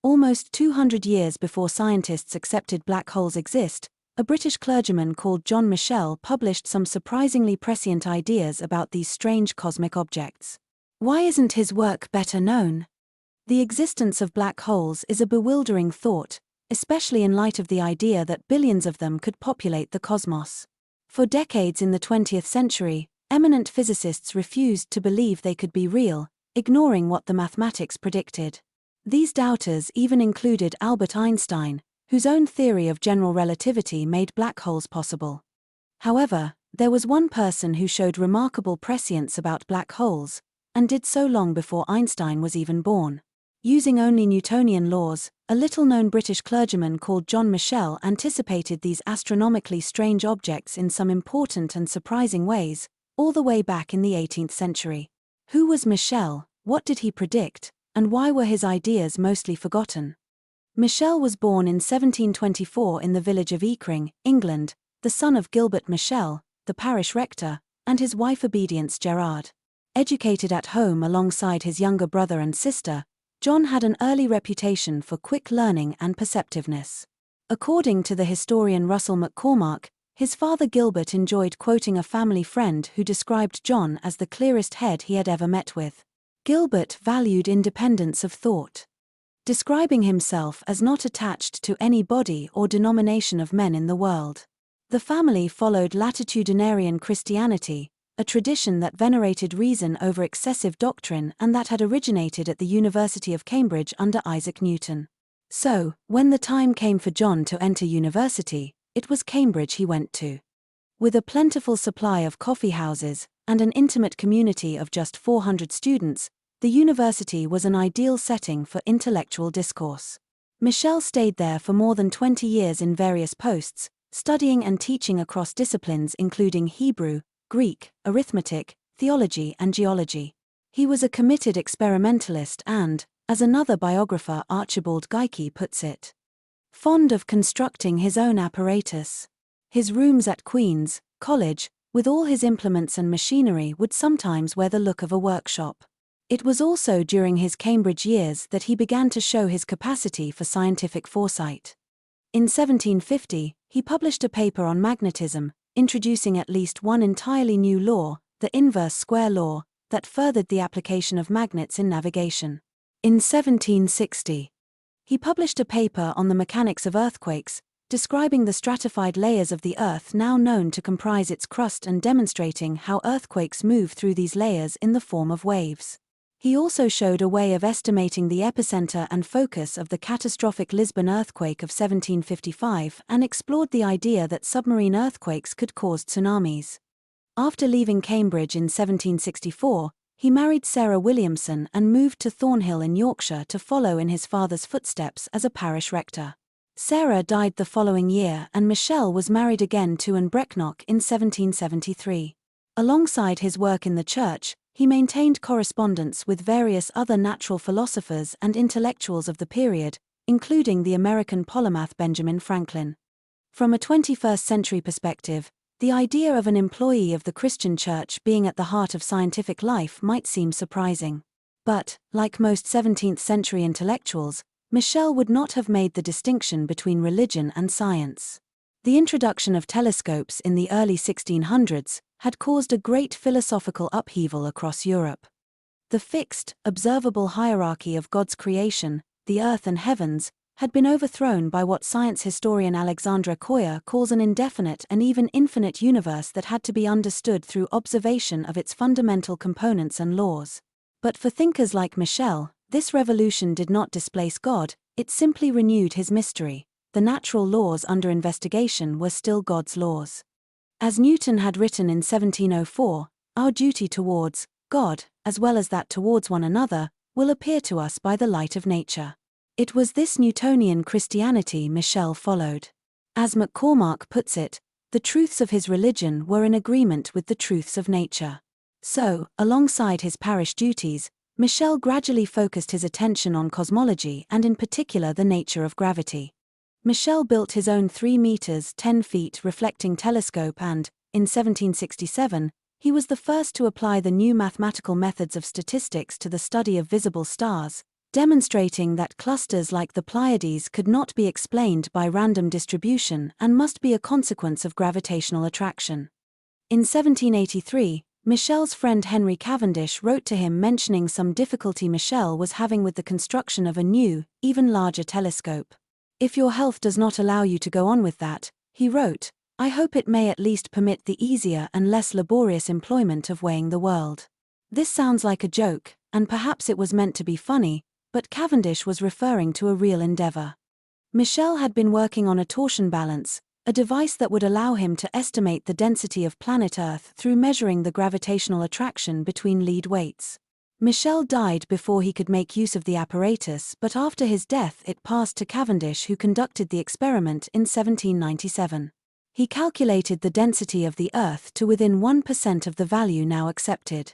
Almost 200 years before scientists accepted black holes exist, a British clergyman called John Michell published some surprisingly prescient ideas about these strange cosmic objects. Why isn't his work better known? The existence of black holes is a bewildering thought, especially in light of the idea that billions of them could populate the cosmos. For decades in the 20th century, eminent physicists refused to believe they could be real, ignoring what the mathematics predicted. These doubters even included Albert Einstein, whose own theory of general relativity made black holes possible. However, there was one person who showed remarkable prescience about black holes, and did so long before Einstein was even born. Using only Newtonian laws, a little-known British clergyman called John Michell anticipated these astronomically strange objects in some important and surprising ways, all the way back in the 18th century. Who was Michell, what did he predict, and why were his ideas mostly forgotten? Michell was born in 1724 in the village of Eakring, England, the son of Gilbert Michell, the parish rector, and his wife Obedience Gerard. Educated at home alongside his younger brother and sister, John had an early reputation for quick learning and perceptiveness. According to the historian Russell McCormack, his father Gilbert enjoyed quoting a family friend who described John as the clearest head he had ever met with. Gilbert valued independence of thought, describing himself as not attached to any body or denomination of men in the world. The family followed latitudinarian Christianity, a tradition that venerated reason over excessive doctrine and that had originated at the University of Cambridge under Isaac Newton. So, when the time came for John to enter university, it was Cambridge he went to. With a plentiful supply of coffee houses and an intimate community of just 400 students, the university was an ideal setting for intellectual discourse. Michell stayed there for more than 20 years in various posts, studying and teaching across disciplines including Hebrew, Greek, arithmetic, theology and geology. He was a committed experimentalist and, as another biographer Archibald Geikie puts it, fond of constructing his own apparatus. His rooms at Queen's College, with all his implements and machinery, would sometimes wear the look of a workshop. It was also during his Cambridge years that he began to show his capacity for scientific foresight. In 1750, he published a paper on magnetism, introducing at least one entirely new law, the inverse square law, that furthered the application of magnets in navigation. In 1760, he published a paper on the mechanics of earthquakes, describing the stratified layers of the Earth now known to comprise its crust and demonstrating how earthquakes move through these layers in the form of waves. He also showed a way of estimating the epicenter and focus of the catastrophic Lisbon earthquake of 1755 and explored the idea that submarine earthquakes could cause tsunamis. After leaving Cambridge in 1764, he married Sarah Williamson and moved to Thornhill in Yorkshire to follow in his father's footsteps as a parish rector. Sarah died the following year and Michell was married again to Anne Brecknock in 1773. Alongside his work in the church, he maintained correspondence with various other natural philosophers and intellectuals of the period, including the American polymath Benjamin Franklin. From a 21st-century perspective, the idea of an employee of the Christian Church being at the heart of scientific life might seem surprising. But, like most 17th-century intellectuals, Michell would not have made the distinction between religion and science. The introduction of telescopes in the early 1600s had caused a great philosophical upheaval across Europe. The fixed, observable hierarchy of God's creation, the earth and heavens, had been overthrown by what science historian Alexandra Coyer calls an indefinite and even infinite universe that had to be understood through observation of its fundamental components and laws. But for thinkers like Michell, this revolution did not displace God, it simply renewed his mystery. The natural laws under investigation were still God's laws. As Newton had written in 1704, our duty towards God, as well as that towards one another, will appear to us by the light of nature. It was this Newtonian Christianity Michell followed. As McCormack puts it, the truths of his religion were in agreement with the truths of nature. So, alongside his parish duties, Michell gradually focused his attention on cosmology and in particular the nature of gravity. Michell built his own 3 meters 10 feet reflecting telescope and, in 1767, he was the first to apply the new mathematical methods of statistics to the study of visible stars, demonstrating that clusters like the Pleiades could not be explained by random distribution and must be a consequence of gravitational attraction. In 1783, Michel's friend Henry Cavendish wrote to him mentioning some difficulty Michel was having with the construction of a new, even larger telescope. "If your health does not allow you to go on with that," he wrote, "I hope it may at least permit the easier and less laborious employment of weighing the world." This sounds like a joke, and perhaps it was meant to be funny, but Cavendish was referring to a real endeavor. Michel had been working on a torsion balance, a device that would allow him to estimate the density of planet Earth through measuring the gravitational attraction between lead weights. Michel died before he could make use of the apparatus, but after his death it passed to Cavendish, who conducted the experiment in 1797. He calculated the density of the Earth to within 1% of the value now accepted.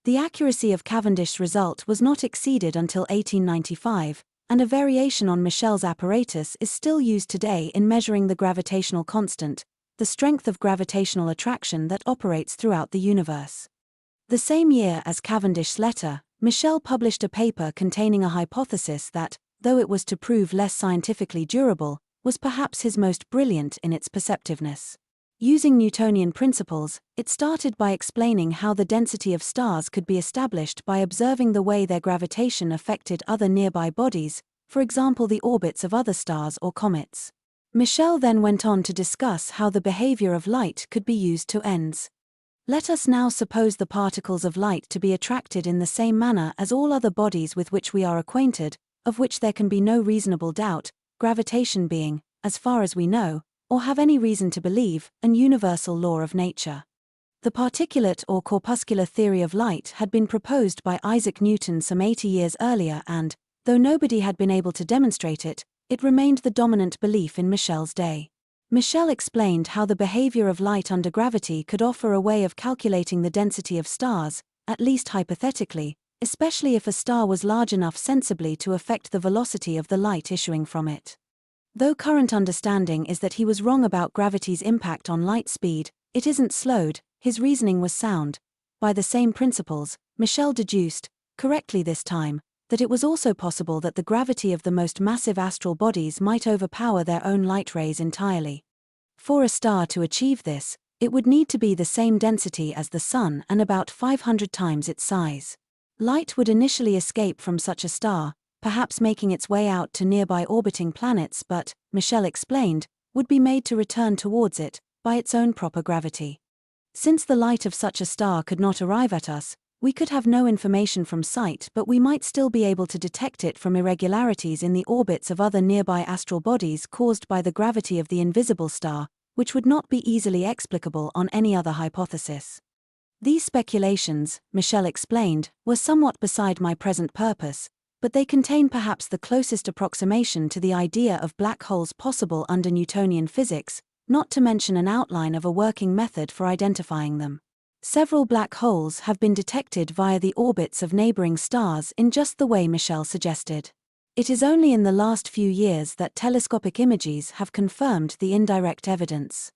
The accuracy of Cavendish's result was not exceeded until 1895, and a variation on Michel's apparatus is still used today in measuring the gravitational constant, the strength of gravitational attraction that operates throughout the universe. The same year as Cavendish's letter, Michel published a paper containing a hypothesis that, though it was to prove less scientifically durable, was perhaps his most brilliant in its perceptiveness. Using Newtonian principles, it started by explaining how the density of stars could be established by observing the way their gravitation affected other nearby bodies, for example the orbits of other stars or comets. Michel then went on to discuss how the behavior of light could be used to ends. Let us now suppose the particles of light to be attracted in the same manner as all other bodies with which we are acquainted, of which there can be no reasonable doubt, gravitation being, as far as we know, or have any reason to believe, an universal law of nature. The particulate or corpuscular theory of light had been proposed by Isaac Newton some 80 years earlier and, though nobody had been able to demonstrate it, it remained the dominant belief in Michel's day. Michel explained how the behavior of light under gravity could offer a way of calculating the density of stars, at least hypothetically, especially if a star was large enough sensibly to affect the velocity of the light issuing from it. Though current understanding is that he was wrong about gravity's impact on light speed, it isn't slowed, his reasoning was sound. By the same principles, Michel deduced, correctly this time, that it was also possible that the gravity of the most massive astral bodies might overpower their own light rays entirely. For a star to achieve this, it would need to be the same density as the Sun and about 500 times its size. Light would initially escape from such a star, perhaps making its way out to nearby orbiting planets, but, Michel explained, would be made to return towards it, by its own proper gravity. Since the light of such a star could not arrive at us, we could have no information from sight, but we might still be able to detect it from irregularities in the orbits of other nearby astral bodies caused by the gravity of the invisible star, which would not be easily explicable on any other hypothesis. These speculations, Michel explained, were somewhat beside my present purpose, but they contain perhaps the closest approximation to the idea of black holes possible under Newtonian physics, not to mention an outline of a working method for identifying them. Several black holes have been detected via the orbits of neighboring stars in just the way Michel suggested. It is only in the last few years that telescopic images have confirmed the indirect evidence.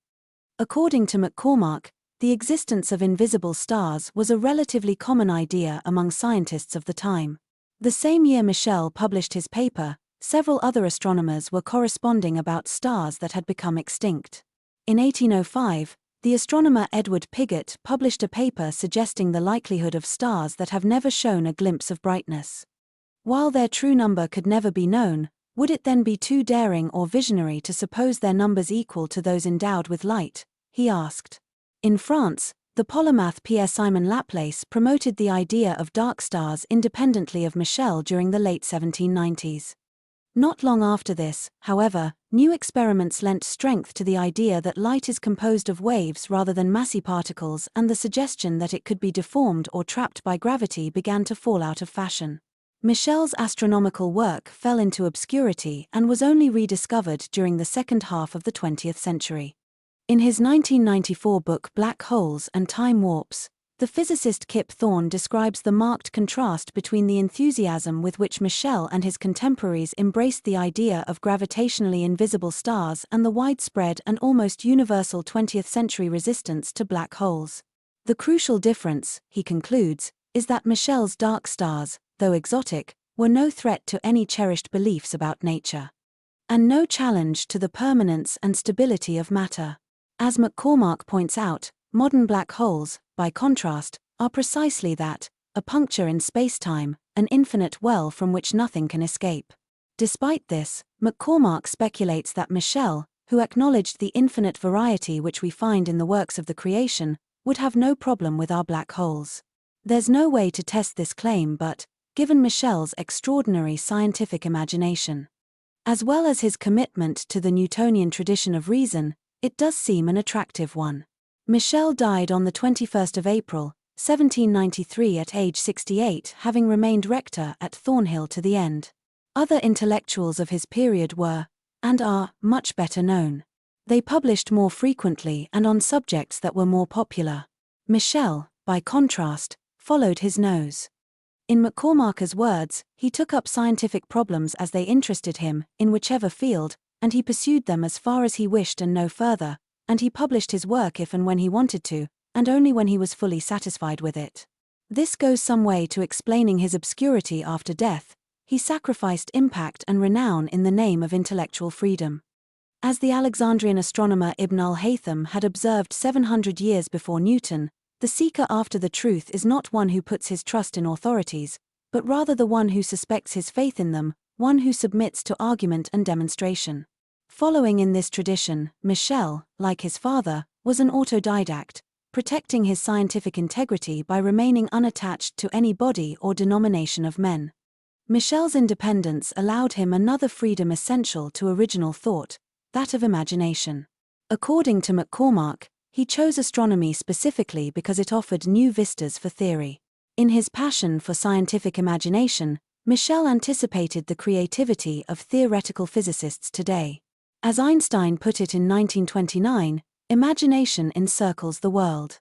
According to McCormack, the existence of invisible stars was a relatively common idea among scientists of the time. The same year Michel published his paper, several other astronomers were corresponding about stars that had become extinct. In 1805, the astronomer Edward Pigott published a paper suggesting the likelihood of stars that have never shown a glimpse of brightness. While their true number could never be known, would it then be too daring or visionary to suppose their numbers equal to those endowed with light? He asked. In France, the polymath Pierre-Simon Laplace promoted the idea of dark stars independently of Michel during the late 1790s. Not long after this, however, new experiments lent strength to the idea that light is composed of waves rather than massy particles, and the suggestion that it could be deformed or trapped by gravity began to fall out of fashion. Michel's astronomical work fell into obscurity and was only rediscovered during the second half of the 20th century. In his 1994 book Black Holes and Time Warps, the physicist Kip Thorne describes the marked contrast between the enthusiasm with which Michel and his contemporaries embraced the idea of gravitationally invisible stars and the widespread and almost universal 20th century resistance to black holes. The crucial difference, he concludes, is that Michel's dark stars, though exotic, were no threat to any cherished beliefs about nature, and no challenge to the permanence and stability of matter. As McCormack points out, modern black holes, by contrast, are precisely that, a puncture in space-time, an infinite well from which nothing can escape. Despite this, McCormack speculates that Michel, who acknowledged the infinite variety which we find in the works of the creation, would have no problem with our black holes. There's no way to test this claim but, given Michel's extraordinary scientific imagination, as well as his commitment to the Newtonian tradition of reason, it does seem an attractive one. Michel died on the 21st of April, 1793 at age 68, having remained rector at Thornhill to the end. Other intellectuals of his period were, and are, much better known. They published more frequently and on subjects that were more popular. Michel, by contrast, followed his nose. In McCormack's words, he took up scientific problems as they interested him, in whichever field, and he pursued them as far as he wished and no further, and he published his work if and when he wanted to, and only when he was fully satisfied with it. This goes some way to explaining his obscurity after death. He sacrificed impact and renown in the name of intellectual freedom. As the Alexandrian astronomer Ibn al-Haytham had observed 700 years before Newton, the seeker after the truth is not one who puts his trust in authorities, but rather the one who suspects his faith in them, one who submits to argument and demonstration. Following in this tradition, Michel, like his father, was an autodidact, protecting his scientific integrity by remaining unattached to any body or denomination of men. Michel's independence allowed him another freedom essential to original thought, that of imagination. According to McCormack, he chose astronomy specifically because it offered new vistas for theory. In his passion for scientific imagination, Michel anticipated the creativity of theoretical physicists today. As Einstein put it in 1929, imagination encircles the world.